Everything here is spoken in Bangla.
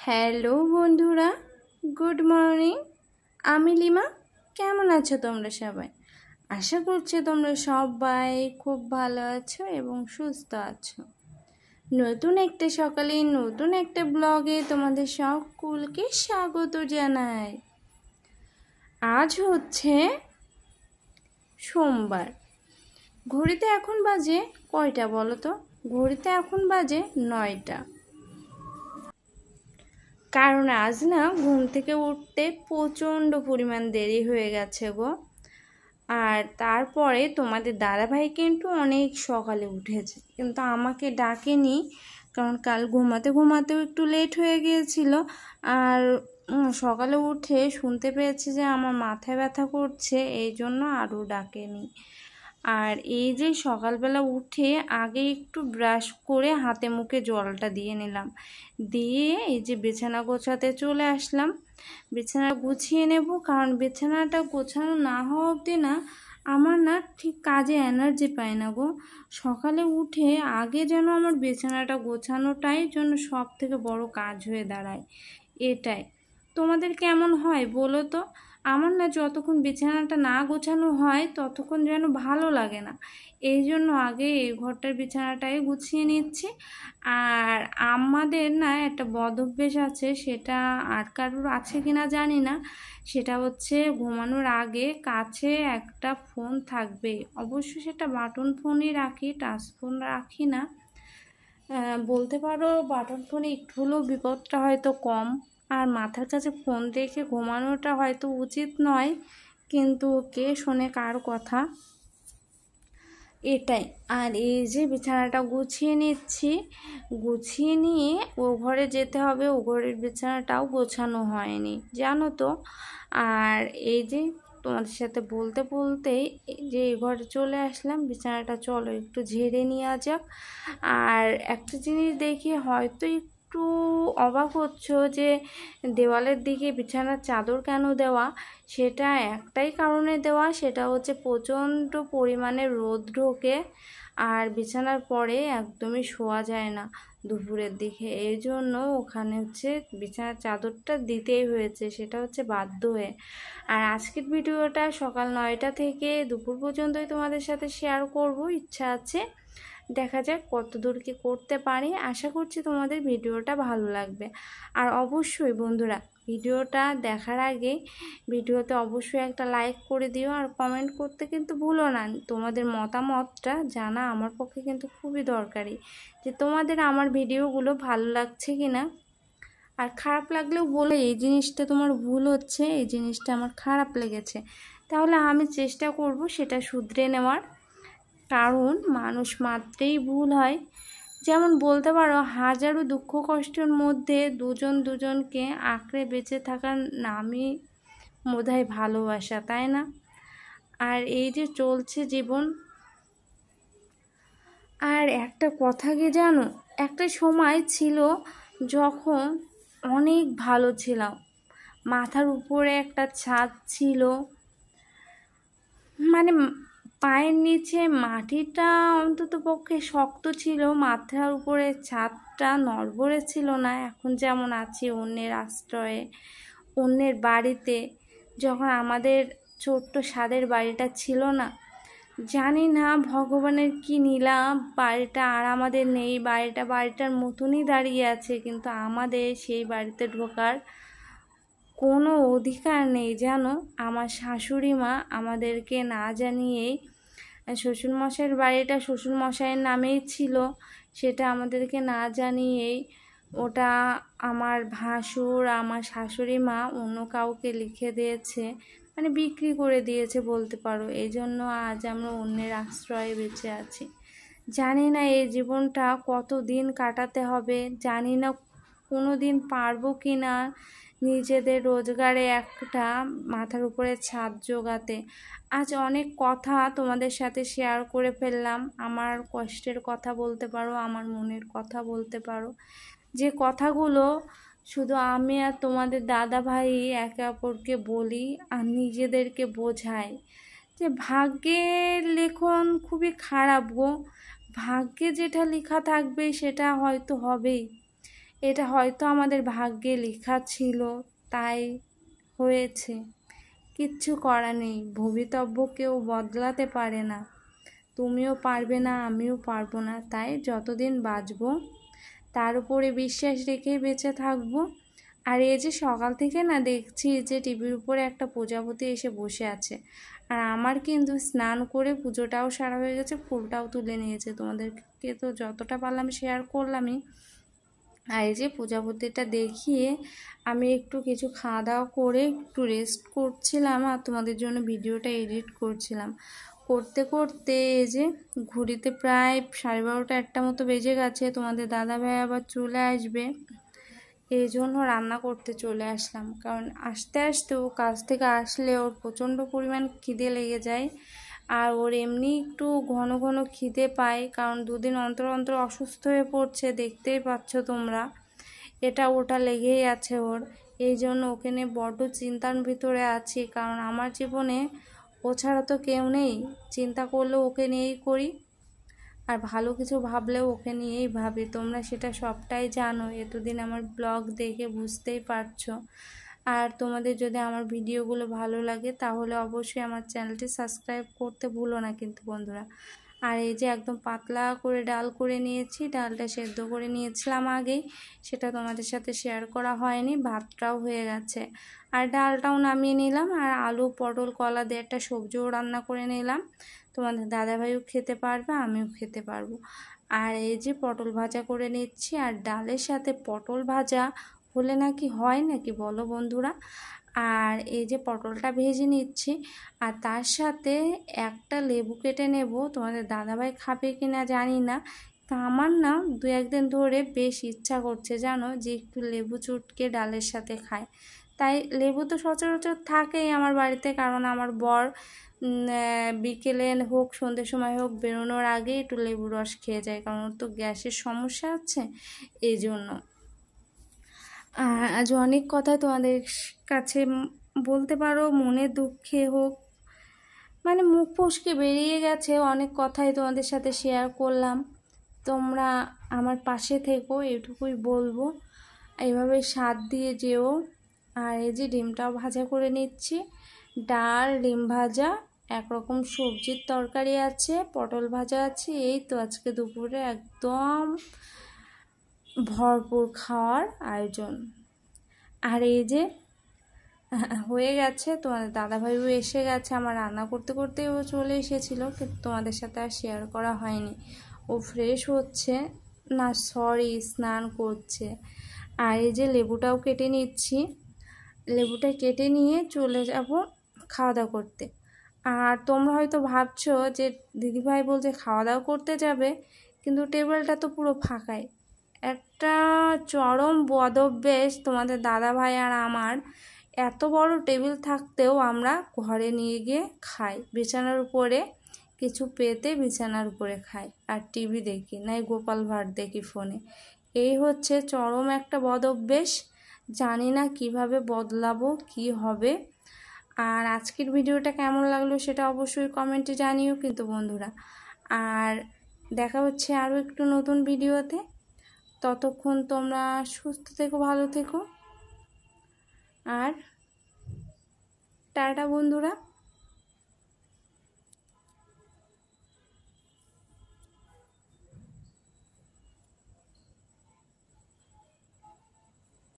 হ্যালো বন্ধুরা, গুড মর্নিং। আমি লিমা। কেমন আছো তোমরা সবাই? আশা করছি তোমরা সবাই খুব ভালো আছো এবং সুস্থ আছো। নতুন একটা সকালে নতুন একটা ব্লগে তোমাদের সকলকে স্বাগত জানাই। আজ হচ্ছে সোমবার। ঘড়িতে এখন বাজে কয়টা বলো তো? ঘড়িতে এখন বাজে 9টা। কারণ আজ না ঘুম থেকে উঠতে প্রচণ্ড পরিমাণ দেরি হয়ে গেছে গো। আর তারপরে তোমাদের দাদাভাই কিন্তু অনেক সকালে উঠেছে, কিন্তু আমাকে ডাকেনি, কারণ কাল ঘুমাতে ঘুমাতেও একটু লেট হয়ে গিয়েছিল। আর সকালে উঠে শুনতে পেয়েছি যে আমার মাথায় ব্যথা করছে, এই জন্য আরও ডাকেনি। আর এই যে সকালবেলা উঠে আগে একটু ব্রাশ করে হাতে মুখে জলটা দিয়ে নিলাম, দিয়ে এই যে বিছানা গোছাতে চলে আসলাম। বিছানা গুছিয়ে নেব, কারণ বিছানাটা গোছানো না হওয়া অবধি না আমার না ঠিক কাজে এনার্জি পায় না গো। সকালে উঠে আগে যেন আমার বিছানাটা গোছানোটাই জন্য সব থেকে বড় কাজ হয়ে দাঁড়ায়। এটাই তোমাদের কেমন হয় বলো তো? আমার না যতক্ষণ বিছানাটা না গোছানো হয় ততক্ষণ যেন ভালো লাগে না, এই জন্য আগে এই ঘরটার বিছানাটাই গুছিয়ে নিচ্ছি। আর আমাদের না একটা বদ অভ্যেস আছে, সেটা আর কারোর আছে কিনা জানি না, সেটা হচ্ছে ঘুমানোর আগে কাছে একটা ফোন থাকবে। অবশ্য সেটা বাটন ফোনই রাখি, টাচ ফোন রাখি না। বলতে পারো বাটন ফোনে একটু হলেও বিপদটা হয়তো কম। আর মাথার কাছে ফোন রেখে ঘুমানোটা হয়তো উচিত নয়, কিন্তু কে শোনে কার কথা। এটাই। আর এই যে বিছানাটা গুছিয়ে নিচ্ছি, গুছিয়ে নিয়ে ও ঘরে যেতে হবে, ও ঘরের বিছানাটাও গোছানো হয়নি জানো তো। আর এই যে তোমাদের সাথে বলতে বলতেই যে এই ঘরে চলে আসলাম, বিছানাটা চলো একটু ঝেড়ে নেওয়া যাক। আর একটা জিনিস দেখে হয়তো একটু অবাক হচ্ছো যে দেওয়ালের দিকে বিছানার চাদর কেন দেওয়া। সেটা একটাই কারণে দেওয়া, সেটা হচ্ছে প্রচণ্ড পরিমাণে রোদ ঢোকে আর বিছানার পরে একদমই শোয়া যায় না দুপুরের দিকে, এই জন্য ওখানে হচ্ছে বিছানার চাদরটা দিতেই হয়েছে, সেটা হচ্ছে বাধ্য হয়ে। আর আজকের ভিডিওটা সকাল 9টা থেকে দুপুর পর্যন্তই তোমাদের সাথে শেয়ার করব, ইচ্ছা আছে, দেখা যাক কত দূর কি করতে পারি। আশা করছি তোমাদের ভিডিওটা ভালো লাগবে। আর অবশ্যই বন্ধুরা, ভিডিওটা দেখার আগে ভিডিওতে অবশ্যই একটা লাইক করে দিও, আর কমেন্ট করতে কিন্তু ভুলো না। তোমাদের মতামতটা জানা আমার পক্ষে কিন্তু খুবই দরকারি, যে তোমাদের আমার ভিডিওগুলো ভালো লাগছে কি না। আর খারাপ লাগলেও বলে এই জিনিসটা তোমার ভুল হচ্ছে, এই জিনিসটা আমার খারাপ লেগেছে, তাহলে আমি চেষ্টা করব সেটা শুধরে নেওয়ার। কারণ মানুষ মাত্রেই ভুল হয়। যেমন বলতে পারো হাজারো দুঃখ কষ্টের মধ্যে দুজন দুজনকে আঁকড়ে বেঁচে থাকার নামই বোধহয় ভালোবাসা, তাই না? আর এই যে চলছে জীবন। আর একটা কথা কি জানো, একটা সময় ছিল যখন অনেক ভালো ছিলাম, মাথার উপরে একটা ছাদ ছিল, মানে পায়ের নিচে মাটিটা অন্তত পক্ষে শক্ত ছিল, মাথার উপরে ছাদটা নড়বড়ে ছিল না। এখন যেমন আছি অন্যের আশ্রয়ে, অন্যের বাড়িতে, যখন আমাদের ছোট্ট স্বাদের বাড়িটা ছিল না। জানি না ভগবানের কি নিলাম, বাড়িটা আর আমাদের নেই, বাড়িটা বাড়িটার মতনই দাঁড়িয়ে আছে, কিন্তু আমাদের সেই বাড়িতে ঢোকার কোনো অধিকার নেই জানো। আমার শাশুড়ি মা আমাদেরকে না জানিয়েই, শ্বশুরমশাইয়ের বাড়িটা শ্বশুরমশাইয়ের নামেই ছিল, সেটা আমাদেরকে না জানিয়েই ওটা আমার ভাসুর আমার শাশুড়ি মা অন্য কাউকে লিখে দিয়েছে, মানে বিক্রি করে দিয়েছে বলতে পারো। এই জন্য আজ আমরা অন্যের আশ্রয়ে বেঁচে আছি। জানি না এই জীবনটা কত দিন কাটাতে হবে, জানি না কোনো দিন পারবো কি না নিজেদের রোজগারে একটা মাথার উপরে ছাদ জোগাতে। আজ অনেক কথা তোমাদের সাথে শেয়ার করে ফেললাম, আমার কষ্টের কথা বলতে পারো, আমার মনের কথা বলতে পারো, যে কথাগুলো শুধু আমি আর তোমাদের দাদা ভাই একে অপরকে বলি আর নিজেদেরকে বোঝাই। যে ভাগ্যের লেখন খুবই খারাপ গো, ভাগ্যে যেটা লেখা থাকবে সেটা হয়তো হবেই, এটা হয়তো আমাদের ভাগ্যে লেখা ছিল, তাই হয়েছে। কিচ্ছু করা নেই, ভবিতব্য কেউ বদলাতে পারে না। তুমিও পারবে না, আমিও পারবো না। তাই যতদিন বাঁচবো তার উপরে বিশ্বাস রেখে বেঁচে থাকবো। আর এই যে সকাল থেকে না দেখছি যে টিভির উপরে একটা প্রজাপতি এসে বসে আছে, আর আমার কিন্তু স্নান করে পুজোটাও সারা হয়ে গেছে, ফুলটাও তুলে নিয়েছে। তোমাদেরকে তো যতটা পারলাম শেয়ার করলামই। আর এই যে প্রজাপতিটা দেখিয়ে আমি একটু কিছু খাওয়া দাওয়া করে একটু রেস্ট করছিলাম, আর তোমাদের জন্য ভিডিওটা এডিট করছিলাম। করতে করতে এই যে ঘড়িতে প্রায় 12:30 একটা মতো বেজে গেছে। তোমাদের দাদাভাই আবার চলে আসবে, এই জন্য রান্না করতে চলে আসলাম। কারণ আস্তে আস্তে ও কাজ থেকে আসলে ওর প্রচণ্ড পরিমাণ খিদে লেগে যায়, আর ওর এমনি একটু ঘন ঘন খিদে পায়, কারণ দুদিন অন্তর অন্তর অসুস্থ হয়ে পড়ছে, দেখতেই পাচ্ছ তোমরা। এটা ওটা লেগেই আছে ওর। এই জন্য ওকে নিয়ে বড্ড চিন্তার ভিতরে আছি, কারণ আমার জীবনে ও ছাড়া তো কেউ নেই। চিন্তা করলেও ওকে নিয়েই করি, আর ভালো কিছু ভাবলেও ওকে নিয়েই ভাবি। তোমরা সেটা সবটাই জানো, এতদিন আমার ব্লগ দেখে বুঝতেই পারছো। আর তোমাদের যদি আমার ভিডিওগুলো ভালো লাগে তাহলে অবশ্যই আমার চ্যানেলটি সাবস্ক্রাইব করতে ভুলো না কিন্তু বন্ধুরা। আর এই যে একদম পাতলা করে ডাল করে নিয়েছি, ডালটা সেদ্ধ করে নিয়েছিলাম আগেই, সেটা তোমাদের সাথে শেয়ার করা হয়নি। ভাতটাও হয়ে গেছে, আর ডালটাও নামিয়ে নিলাম, আর আলু পটল কলা দিয়ে একটা সবজিও রান্না করে নিলাম। তোমাদের দাদাভাইও খেতে পারবে, আমিও খেতে পারবো। আর এই যে পটল ভাজা করে নিচ্ছি, আর ডালের সাথে পটল ভাজা হলে নাকি হয় নাকি বলো বন্ধুরা। আর এই যে পটলটা ভেজে নিচ্ছি, আর তার সাথে একটা লেবু কেটে নেব। তোমাদের দাদাভাই খাবে কি না জানি না, তা আমার না 2-1 দিন ধরে বেশ ইচ্ছা করছে জানো, যে একটু লেবু চুটকে ডালের সাথে খায়। তাই লেবু তো সচরাচর থাকেই আমার বাড়িতে, কারণ আমার বর বিকেলে হোক সন্ধ্যের সময় হোক বেরোনোর আগে একটু লেবু রস খেয়ে যায়, কারণ ওর তো গ্যাসের সমস্যা আছে, এই জন্য। আজ অনেক কথা তোমাদের কাছে বলতে পারো, মনে দুঃখে হোক, মানে মুখ ফসকে বেরিয়ে গেছে, অনেক কথাই তোমাদের সাথে শেয়ার করলাম। তোমরা আমার পাশে থেকো, এটুকুই বলবো। এইভাবে সাথ দিয়ে যেও। আর এই যে ডিমটাও ভাজা করে নিচ্ছি, ডাল ডিম ভাজা, একরকম সবজির তরকারি আছে, পটল ভাজা আছে। এই তো আজকে দুপুরে একদম ভরপুর খাওয়ার আয়োজন। আর এই যে হয়ে গেছে, তোমাদের দাদাভাইও এসে গেছে। আমার রান্না করতে করতে ও চলে এসেছিলো, কিন্তু তোমাদের সাথে আর শেয়ার করা হয়নি। ও ফ্রেশ হচ্ছে, না সরি স্নান করছে। আর এই যে লেবুটাও কেটে নিচ্ছি, লেবুটা কেটে নিয়ে চলে যাব খাওয়া দাওয়া করতে। আর তোমরা হয়তো ভাবছো যে দিদিভাই বলছে খাওয়া দাওয়া করতে যাবে, কিন্তু টেবিলটা তো পুরো ফাঁকাই। একটা চরম বদভ্যাস তোমাদের দাদাভাই আর আমার, এত বড় টেবিল থাকতেও আমরা ঘরে নিয়ে গিয়ে খাই, বিছানার উপরে কিছু পেতে বিছানার উপরে খাই, আর টিভি দেখি, নাই গোপাল ভাঁড় দেখি ফোনে। এই হচ্ছে চরম একটা বদভ্যাস, জানি না কিভাবে বদলাবো, কি হবে। আর আজকের ভিডিওটা কেমন লাগলো সেটা অবশ্যই কমেন্টে জানিও কিন্তু বন্ধুরা। আর দেখা হচ্ছে আরও একটু নতুন ভিডিওতে। ততক্ষণ তোমরা সুস্থ থেকো, ভালো থেকো, আর টাটা বন্ধুরা।